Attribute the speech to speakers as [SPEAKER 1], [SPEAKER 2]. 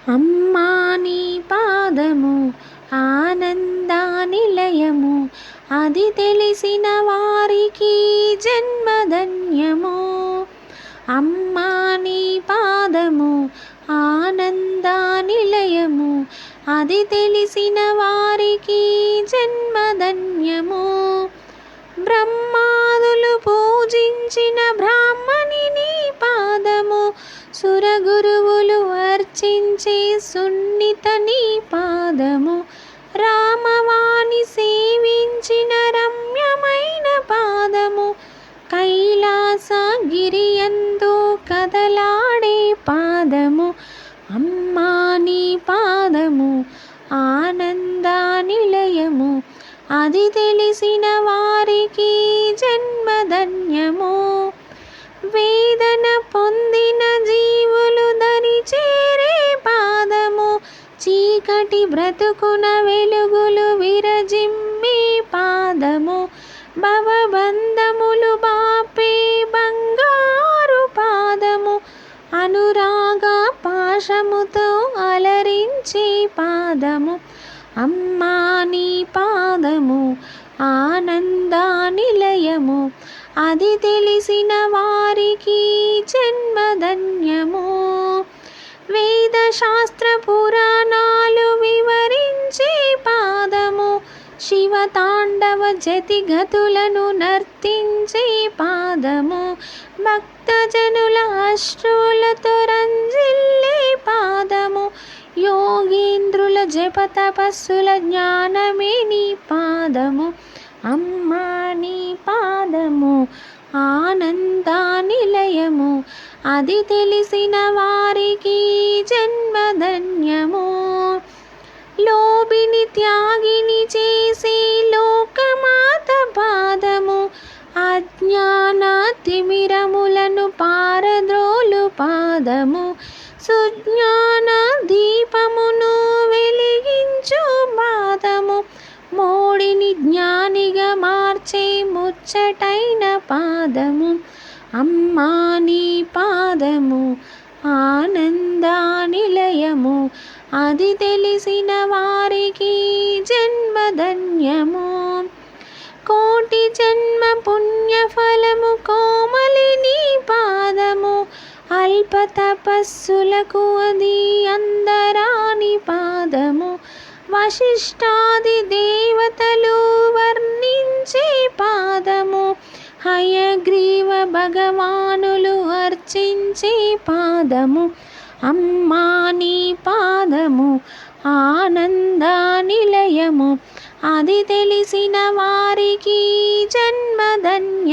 [SPEAKER 1] అమ్మా నీ పాదము ఆనందానిలయము, అది తెలిసిన వారికి జన్మధన్యము. అమ్మా నీ పాదము ఆనందానిలయము, అది తెలిసిన వారికి జన్మధన్యము. బ్రహ్మాదులు పూజించిన బ్రాహ్మణి నీ పాదము, సురగురువులు అర్చించే సున్నిత నీ పాదము, రామవాణి సేవించిన రమ్యమైన పాదము, కైలాసగిరియందు కదలాడే పాదము. అమ్మా నీ పాదము ఆనందానిలయము, అది తెలిసిన వారికి జన్మధన్యము. వేదన పొందిన జీవులు దరి చేరే పాదము, చీకటి బ్రతుకున వెలుగులు విరజిమ్మే పాదము, భవబంధములు బాపే బంగారు పాదము, అనురాగ పాశముతో అలరించే పాదము. అమ్మా నీ పాదము ఆనందానిలయము, అది తెలిసిన వారికి జన్మధన్యము. వేద శాస్త్ర పురాణాలు వివరించే పాదము, శివతాండవ జతిగతులను నర్తించే పాదము, భక్తజనుల అశ్రులతో రంజిల్లే పాదము, యోగీంద్రుల జప తపస్సుల జ్ఞానమే నీ పాదము. అమ్మా నీ పాదము ఆనందానిలయము, అది తెలిసిన వారికి జన్మధన్యము. లోభిని త్యాగిని చేసే లోకమాత పాదము, అజ్ఞాన తిమిరములను పారద్రోలు పాదము, సుజ్ఞాన దీపమును వెలిగించు పాదము, మోడిని జ్ఞానిగా మార్చే ముచ్చటైన పాదము. అమ్మా నీ పాదము ఆనందానిలయము, అది తెలిసిన వారికి జన్మధన్యము. కోటి జన్మ పుణ్యఫలము కోమలి నీ పాదము, అల్ప తపస్సులకు అది అందరాని పాదము, వశిష్ఠాది దేవతలు వర్ణించే పాదము, హయగ్రీవ భగవానులు అర్చించే పాదము. అమ్మా నీ పాదము ఆనందానిలయము, అది తెలిసిన వారికి జన్మధన్య